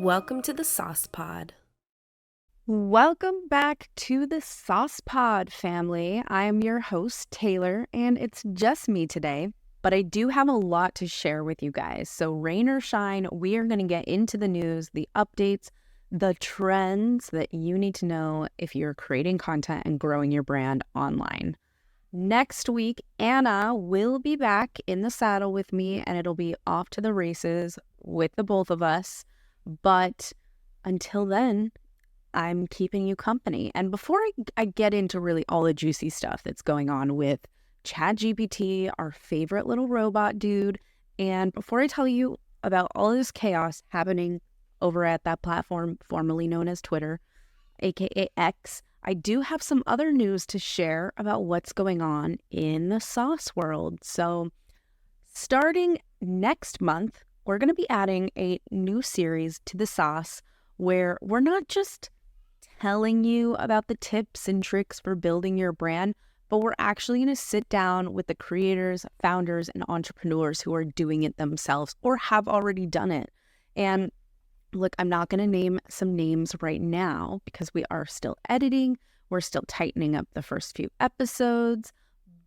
Welcome to the Sauce Pod. Welcome back to the Sauce Pod family. I am your host, Taylor, and it's just me today, but I do have a lot to share with you guys. So rain or shine, we are going to get into the news, the updates, the trends that you need to know if you're creating content and growing your brand online. Next week, Anna will be back in the saddle with me, and it'll be off to the races with the both of us. But until then, I'm keeping you company. And before I get into really all the juicy stuff that's going on with ChatGPT, our favorite little robot dude, and before I tell you about all this chaos happening over at that platform formerly known as Twitter, aka X, I do have some other news to share about what's going on in the sauce world. So starting next month, we're going to be adding a new series to the sauce where we're not just telling you about the tips and tricks for building your brand, but we're actually going to sit down with the creators, founders, and entrepreneurs who are doing it themselves or have already done it. And look, I'm not going to name some names right now because we are still editing. We're still tightening up the first few episodes,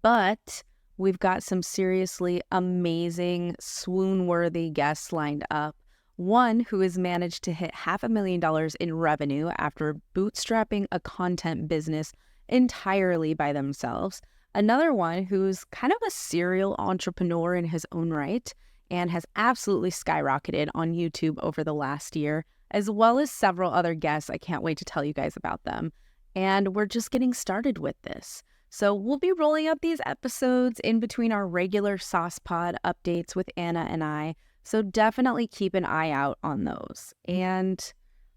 but we've got some seriously amazing, swoon-worthy guests lined up. One who has managed to hit $500,000 in revenue after bootstrapping a content business entirely by themselves. Another one who's kind of a serial entrepreneur in his own right and has absolutely skyrocketed on YouTube over the last year, as well as several other guests. I can't wait to tell you guys about them. And we're just getting started with this. So we'll be rolling out these episodes in between our regular Sauce Pod updates with Anna and I. So definitely keep an eye out on those. And,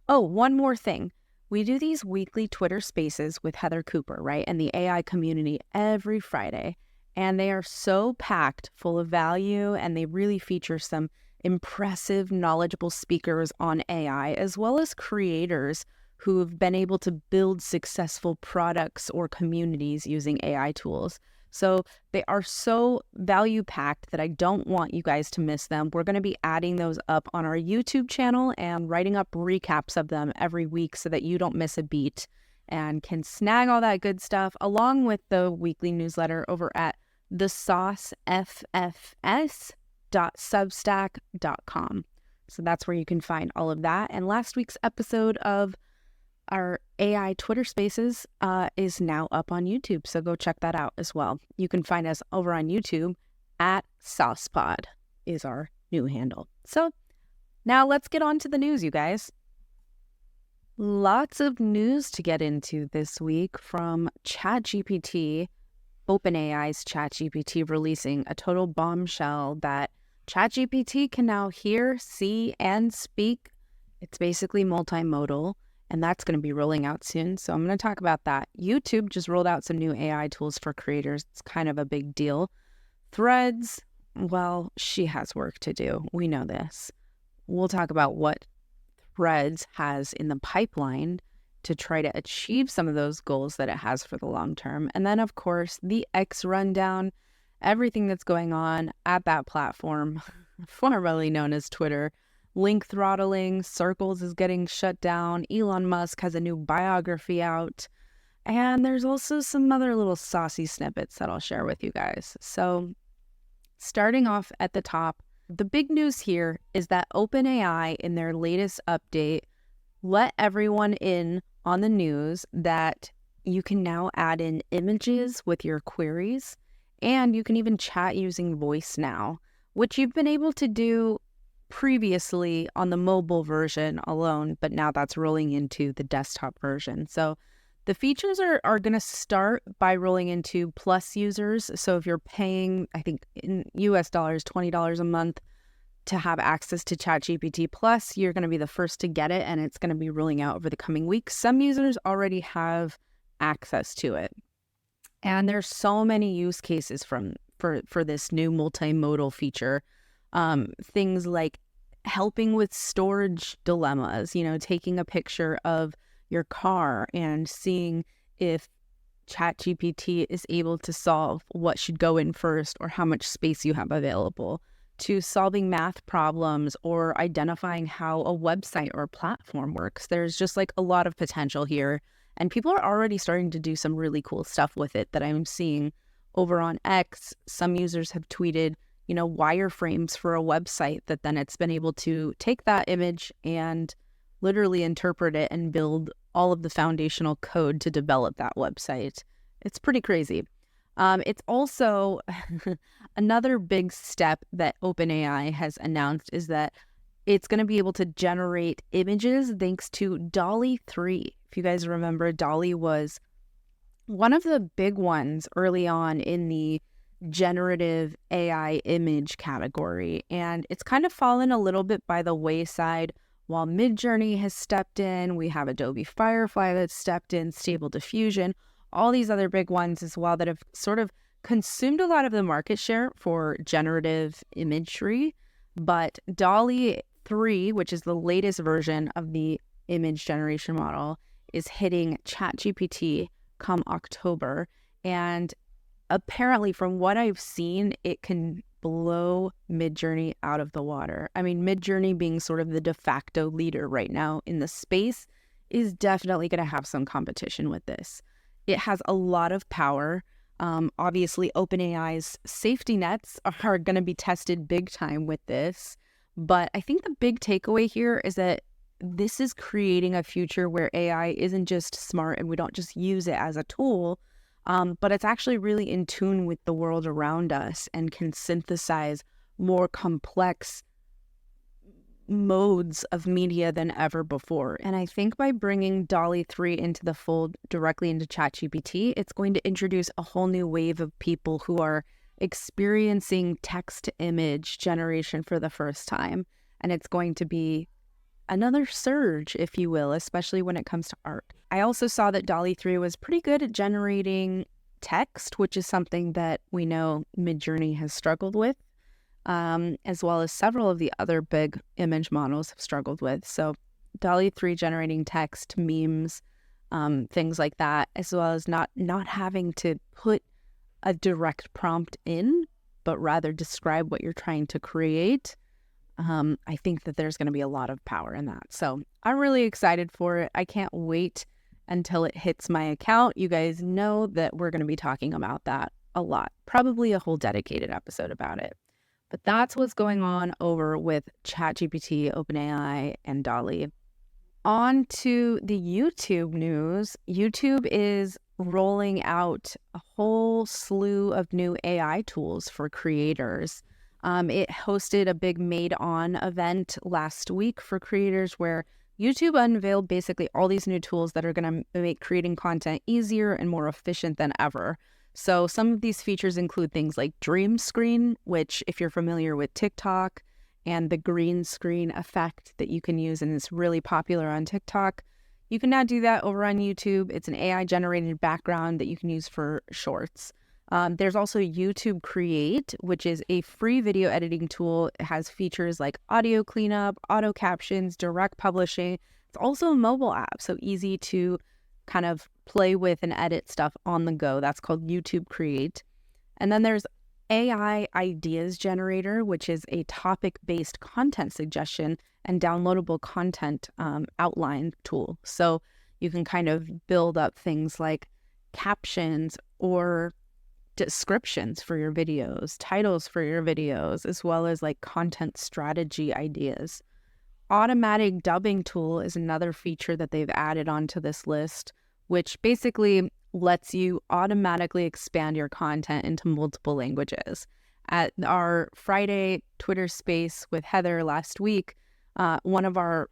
oh, one more thing. We do these weekly Twitter spaces with Heather Cooper, right? And the AI community every Friday. And they are so packed full of value, and they really feature some impressive, knowledgeable speakers on AI, as well as creators who have been able to build successful products or communities using AI tools. So they are so value-packed that I don't want you guys to miss them. We're going to be adding those up on our YouTube channel and writing up recaps of them every week so that you don't miss a beat and can snag all that good stuff along with the weekly newsletter over at thesauceffs.substack.com. So that's where you can find all of that. And last week's episode of our AI Twitter Spaces is now up on YouTube, so go check that out as well. You can find us over on YouTube at SaucePod is our new handle. So now let's get on to the news, you guys. Lots of news to get into this week from ChatGPT, OpenAI's ChatGPT releasing a total bombshell that ChatGPT can now hear, see, and speak. It's basically multimodal. And that's going to be rolling out soon. So I'm going to talk about that. YouTube just rolled out some new AI tools for creators. It's kind of a big deal. Threads, well, she has work to do. We know this. We'll talk about what Threads has in the pipeline to try to achieve some of those goals that it has for the long term. And then, of course, the X rundown, everything that's going on at that platform, formerly known as Twitter. Link throttling, Circles is getting shut down, Elon Musk has a new biography out, and there's also some other little saucy snippets that I'll share with you guys. So starting off at the top, the big news here is that OpenAI in their latest update let everyone in on the news that you can now add in images with your queries, and you can even chat using voice now, which you've been able to do previously on the mobile version alone, but now that's rolling into the desktop version. So the features are going to start by rolling into Plus users. So if you're paying, I think in US dollars, $20 a month to have access to ChatGPT Plus, you're going to be the first to get it, and it's going to be rolling out over the coming weeks. Some users already have access to it. And there's so many use cases for this new multimodal feature. Things like helping with storage dilemmas, taking a picture of your car and seeing if ChatGPT is able to solve what should go in first or how much space you have available. to solving math problems or identifying how a website or platform works. There's just like a lot of potential here. And people are already starting to do some really cool stuff with it that I'm seeing over on X. Some users have tweeted, wireframes for a website that then it's been able to take that image and literally interpret it and build all of the foundational code to develop that website. It's pretty crazy. It's also another big step that OpenAI has announced is that it's going to be able to generate images thanks to DALL-E 3. If you guys remember, DALL-E was one of the big ones early on in the generative AI image category, and it's kind of fallen a little bit by the wayside. While Midjourney has stepped in, we have Adobe Firefly that's stepped in, Stable Diffusion, all these other big ones as well that have sort of consumed a lot of the market share for generative imagery. But DALL-E 3, which is the latest version of the image generation model, is hitting ChatGPT come October. And apparently, from what I've seen, it can blow Midjourney out of the water. I mean, Midjourney being sort of the de facto leader right now in the space is definitely going to have some competition with this. It has a lot of power. Obviously, OpenAI's safety nets are going to be tested big time with this. But I think the big takeaway here is that this is creating a future where AI isn't just smart and we don't just use it as a tool, but it's actually really in tune with the world around us and can synthesize more complex modes of media than ever before. And I think by bringing DALL-E 3 into the fold directly into ChatGPT, it's going to introduce a whole new wave of people who are experiencing text-to-image generation for the first time. And it's going to be another surge, if you will, especially when it comes to art. I also saw that DALL-E 3 was pretty good at generating text, which is something that we know Midjourney has struggled with, as well as several of the other big image models have struggled with. So DALL-E 3 generating text, memes, things like that, as well as not having to put a direct prompt in, but rather describe what you're trying to create. I think that there's going to be a lot of power in that. So I'm really excited for it. I can't wait until it hits my account. You guys know that we're going to be talking about that a lot, probably a whole dedicated episode about it. But that's what's going on over with ChatGPT, OpenAI, and DALL-E. On to the YouTube news. YouTube is rolling out a whole slew of new AI tools for creators. It hosted a big Made On event last week for creators where YouTube unveiled basically all these new tools that are going to make creating content easier and more efficient than ever. So some of these features include things like Dream Screen, which if you're familiar with TikTok and the green screen effect that you can use and it's really popular on TikTok, you can now do that over on YouTube. It's an AI generated background that you can use for shorts. There's also YouTube Create, which is a free video editing tool. It has features like audio cleanup, auto captions, direct publishing. It's also a mobile app, so easy to kind of play with and edit stuff on the go. That's called YouTube Create. And then there's AI Ideas Generator, which is a topic-based content suggestion and downloadable content outline tool. So you can kind of build up things like captions or descriptions for your videos, titles for your videos, as well as like content strategy ideas. Automatic dubbing tool is another feature that they've added onto this list, which basically lets you automatically expand your content into multiple languages. At our Friday Twitter space with Heather last week, one of our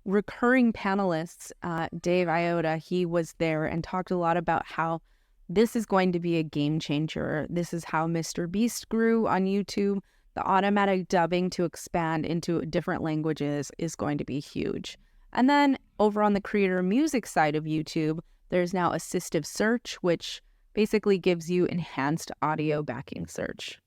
recurring panelists, Dave Iota, he was there and talked a lot about how this is going to be a game changer. This is how Mr. Beast grew on YouTube. The automatic dubbing to expand into different languages is going to be huge. And then over on the creator music side of YouTube, there's now assistive search, which basically gives you enhanced audio backing search.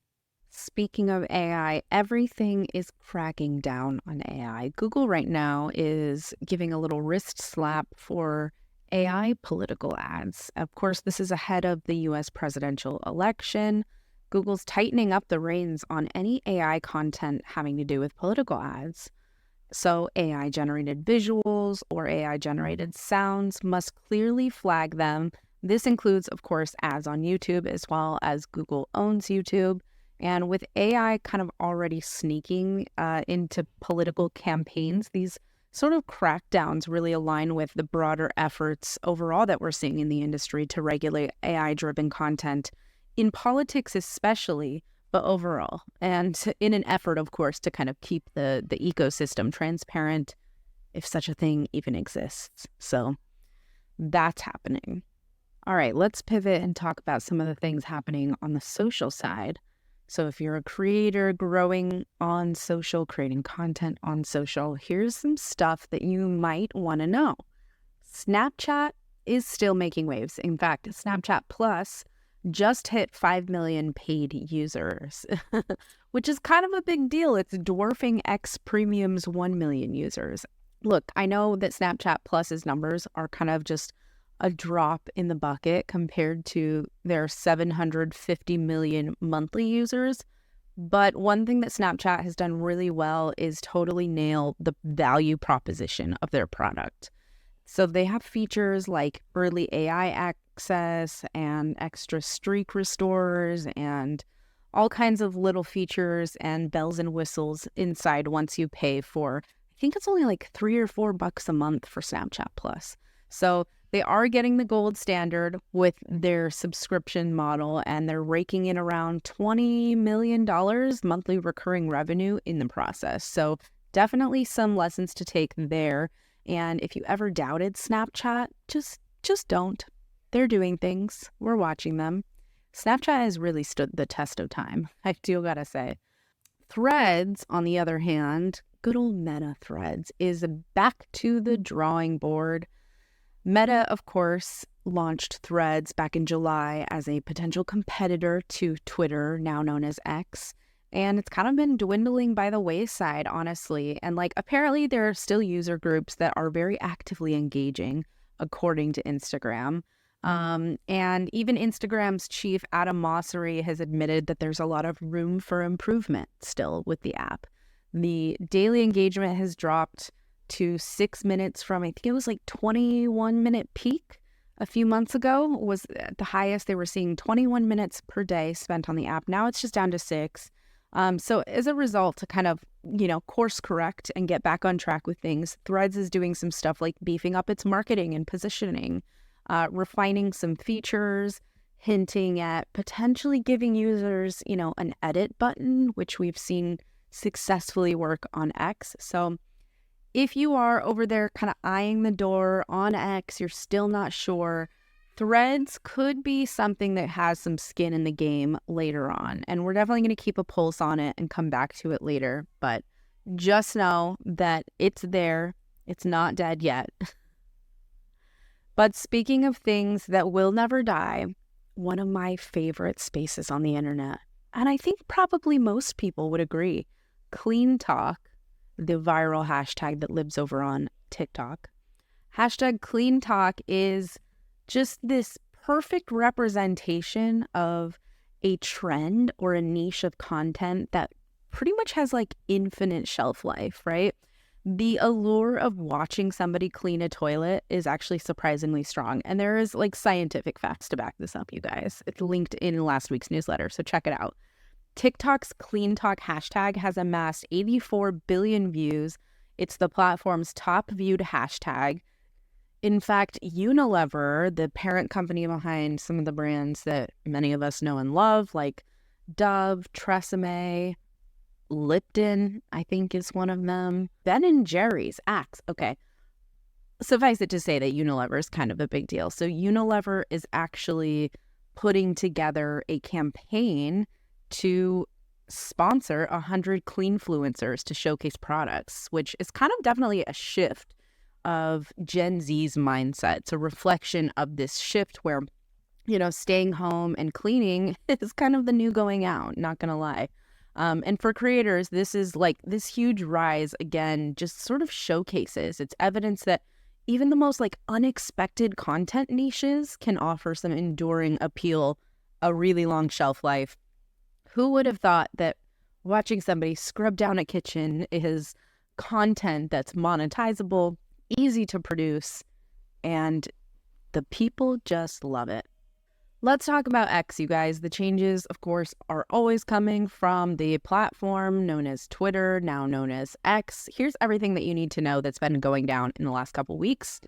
Speaking of AI, everything is cracking down on AI. Google right now is giving a little wrist slap for AI political ads. Of course, this is ahead of the US presidential election. Google's tightening up the reins on any AI content having to do with political ads. So AI generated visuals or AI generated sounds must clearly flag them. This includes, of course, ads on YouTube, as well as Google owns YouTube. And with AI kind of already sneaking into political campaigns, these sort of crackdowns really align with the broader efforts overall that we're seeing in the industry to regulate AI-driven content in politics especially, but overall. And in an effort, of course, to kind of keep the ecosystem transparent, if such a thing even exists. So that's happening. All right, let's pivot and talk about some of the things happening on the social side. So if you're a creator growing on social, creating content on social, here's some stuff that you might want to know. Snapchat is still making waves. In fact, Snapchat Plus just hit 5 million paid users, which is kind of a big deal. It's dwarfing X Premium's 1 million users. Look, I know that Snapchat Plus's numbers are kind of just a drop in the bucket compared to their 750 million monthly users. But one thing that Snapchat has done really well is totally nail the value proposition of their product. So they have features like early AI access and extra streak restorers and all kinds of little features and bells and whistles inside once you pay for, I think it's only like $3 or $4 a month for Snapchat Plus. So they are getting the gold standard with their subscription model, and they're raking in around $20 million monthly recurring revenue in the process. So definitely some lessons to take there. And if you ever doubted Snapchat, just don't. They're doing things. We're watching them. Snapchat has really stood the test of time, I do gotta say. Threads, on the other hand, good old Meta Threads, is back to the drawing board. Meta, of course, launched Threads back in July as a potential competitor to Twitter, now known as X. And it's kind of been dwindling by the wayside, honestly. And apparently there are still user groups that are very actively engaging, according to Instagram. And even Instagram's chief, Adam Mosseri, has admitted that there's a lot of room for improvement still with the app. The daily engagement has dropped to 6 minutes from, I think it was 21-minute peak a few months ago, was the highest. They were seeing 21 minutes per day spent on the app. Now it's just down to 6. So as a result, to kind of, course correct and get back on track with things, Threads is doing some stuff like beefing up its marketing and positioning, refining some features, hinting at potentially giving users, an edit button, which we've seen successfully work on X. So if you are over there kind of eyeing the door on X, you're still not sure, Threads could be something that has some skin in the game later on. And we're definitely going to keep a pulse on it and come back to it later. But just know that it's there. It's not dead yet. But speaking of things that will never die, one of my favorite spaces on the internet, and I think probably most people would agree, Clean Talk, the viral hashtag that lives over on TikTok. Hashtag Clean Talk is just this perfect representation of a trend or a niche of content that pretty much has infinite shelf life, right? The allure of watching somebody clean a toilet is actually surprisingly strong. And there is scientific facts to back this up, you guys. It's linked in last week's newsletter, so check it out. TikTok's Clean Talk hashtag has amassed 84 billion views. It's the platform's top viewed hashtag. In fact, Unilever, the parent company behind some of the brands that many of us know and love, like Dove, Tresemme, Lipton, I think is one of them, Ben and Jerry's, Axe. Okay. Suffice it to say that Unilever is kind of a big deal. So Unilever is actually putting together a campaign to sponsor 100 cleanfluencers to showcase products, which is kind of definitely a shift of Gen Z's mindset. It's a reflection of this shift where, staying home and cleaning is kind of the new going out, not gonna lie. And for creators, this is this huge rise, again, just sort of showcases. It's evidence that even the most unexpected content niches can offer some enduring appeal, a really long shelf life, Who would have thought that watching somebody scrub down a kitchen is content that's monetizable, easy to produce, and the people just love it? Let's talk about X, you guys. The changes, of course, are always coming from the platform known as Twitter, now known as X. Here's everything that you need to know that's been going down in the last couple weeks.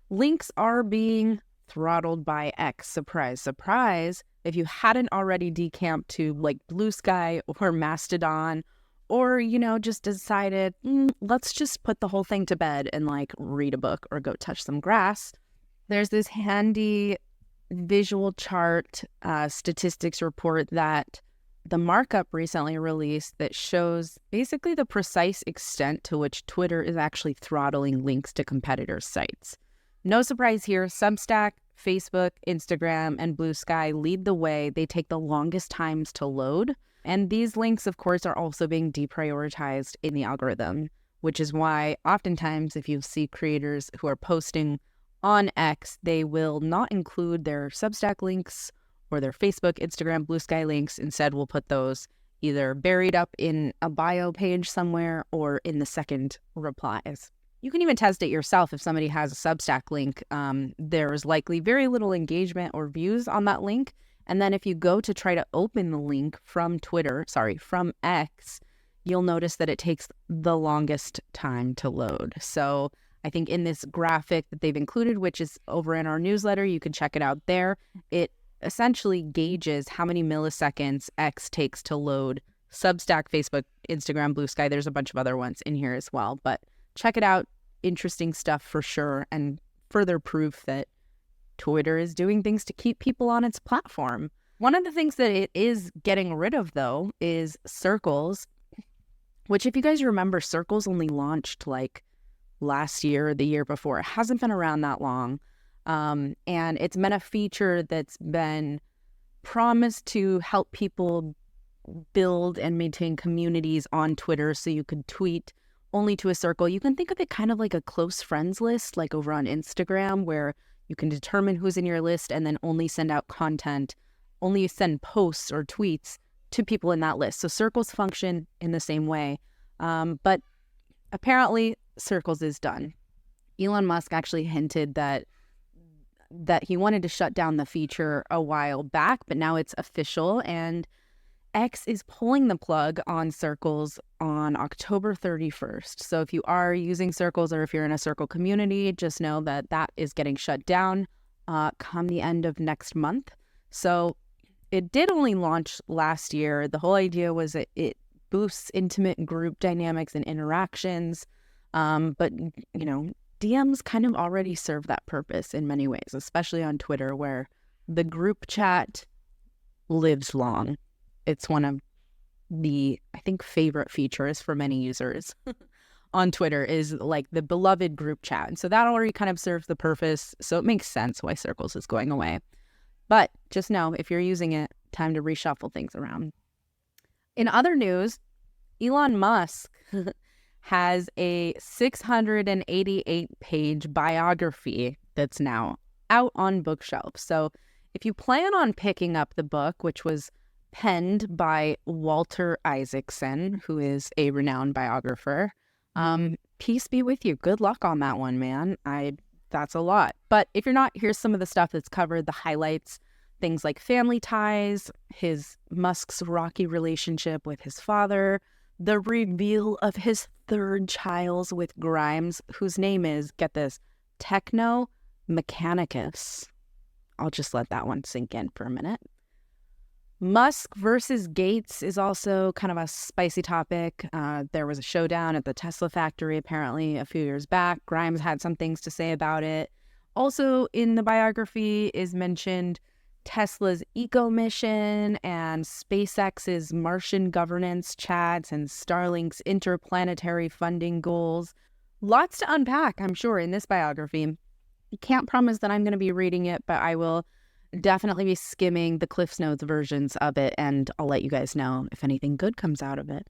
Links are being throttled by X. Surprise, surprise. If you hadn't already decamped to like Blue Sky or Mastodon, or, just decided, let's just put the whole thing to bed and like read a book or go touch some grass, there's this handy visual chart statistics report that the markup recently released that shows basically the precise extent to which Twitter is actually throttling links to competitors' sites. No surprise here, Substack, Facebook, Instagram, and Blue Sky lead the way. They take the longest times to load. And these links, of course, are also being deprioritized in the algorithm, which is why oftentimes if you see creators who are posting on X, they will not include their Substack links or their Facebook, Instagram, Blue Sky links. Instead, we'll put those either buried up in a bio page somewhere or in the second replies. You can even test it yourself. If somebody has a Substack link, there's likely very little engagement or views on that link. And then if you go to try to open the link from from X, you'll notice that it takes the longest time to load. So I think in this graphic that they've included, which is over in our newsletter, you can check it out there. It essentially gauges how many milliseconds X takes to load Substack, Facebook, Instagram, Blue Sky. There's a bunch of other ones in here as well, but check it out. Interesting stuff for sure, and further proof that Twitter is doing things to keep people on its platform. One of the things that it is getting rid of, though, is Circles, which, if you guys remember, Circles only launched like last year or the year before. It hasn't been around that long. And it's been a feature that's been promised to help people build and maintain communities on Twitter, so you could tweet only to a circle. You can think of it kind of like a close friends list, like over on Instagram, where you can determine who's in your list and then only send out content, only send posts or tweets to people in that list. So circles function in the same way. But apparently Circles is done. Elon Musk actually hinted that he wanted to shut down the feature a while back, but now it's official, and X is pulling the plug on Circles on October 31st. So if you are using Circles or if you're in a Circle community, just know that that is getting shut down come the end of next month. So it did only launch last year. The whole idea was that it boosts intimate group dynamics and interactions. But, DMs kind of already serve that purpose in many ways, especially on Twitter, where the group chat lives long. It's one of the, I think, favorite features for many users on Twitter is like the beloved group chat. And so that already kind of serves the purpose. So it makes sense why Circles is going away. But just know, if you're using it, time to reshuffle things around. In other news, Elon Musk has a 688-page biography that's now out on bookshelves. So if you plan on picking up the book, which was penned by Walter Isaacson, who is a renowned biographer, peace be with you. Good luck on that one, man. That's a lot. But if you're not, here's some of the stuff that's covered, the highlights, things like family ties, Musk's rocky relationship with his father, the reveal of his third child with Grimes, whose name is, get this, Techno Mechanicus. I'll just let that one sink in for a minute. Musk versus Gates is also kind of a spicy topic. There was a showdown at the Tesla factory apparently a few years back. Grimes had some things to say about it. Also in the biography is mentioned Tesla's eco mission and SpaceX's Martian governance chats and Starlink's interplanetary funding goals. Lots to unpack, I'm sure, in this biography. I can't promise that I'm going to be reading it, but I will definitely be skimming the Cliffs Notes versions of it, and I'll let you guys know if anything good comes out of it.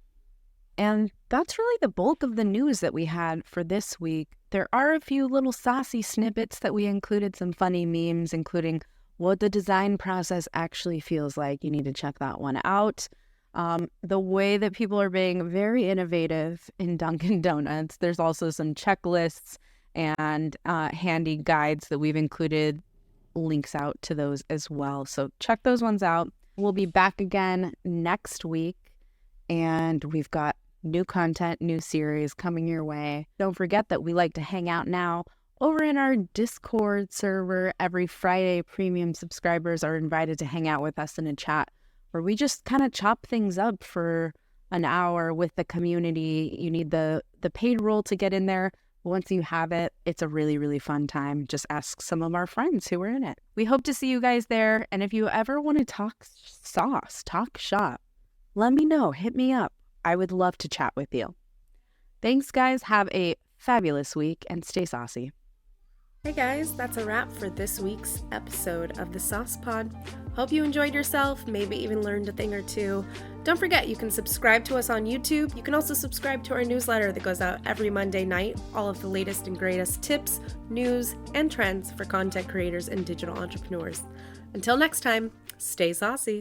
And that's really the bulk of the news that we had for this week. There are a few little saucy snippets that we included, some funny memes, including what the design process actually feels like. You need to check that one out. The way that people are being very innovative in Dunkin' Donuts. There's also some checklists and handy guides that we've included links out to those as well. So check those ones out. We'll be back again next week, and we've got new content, new series coming your way. Don't forget that we like to hang out now over in our Discord server. Every Friday, premium subscribers are invited to hang out with us in a chat where we just kind of chop things up for an hour with the community. You need the paid role to get in there. Once you have it, it's a really, really fun time. Just ask some of our friends who are in it. We hope to see you guys there. And if you ever want to talk sauce, talk shop, let me know. Hit me up. I would love to chat with you. Thanks, guys. Have a fabulous week and stay saucy. Hey guys, that's a wrap for this week's episode of the Sauce Pod. Hope you enjoyed yourself, maybe even learned a thing or two. Don't forget, you can subscribe to us on YouTube. You can also subscribe to our newsletter that goes out every Monday night. All of the latest and greatest tips, news, and trends for content creators and digital entrepreneurs. Until next time, stay saucy.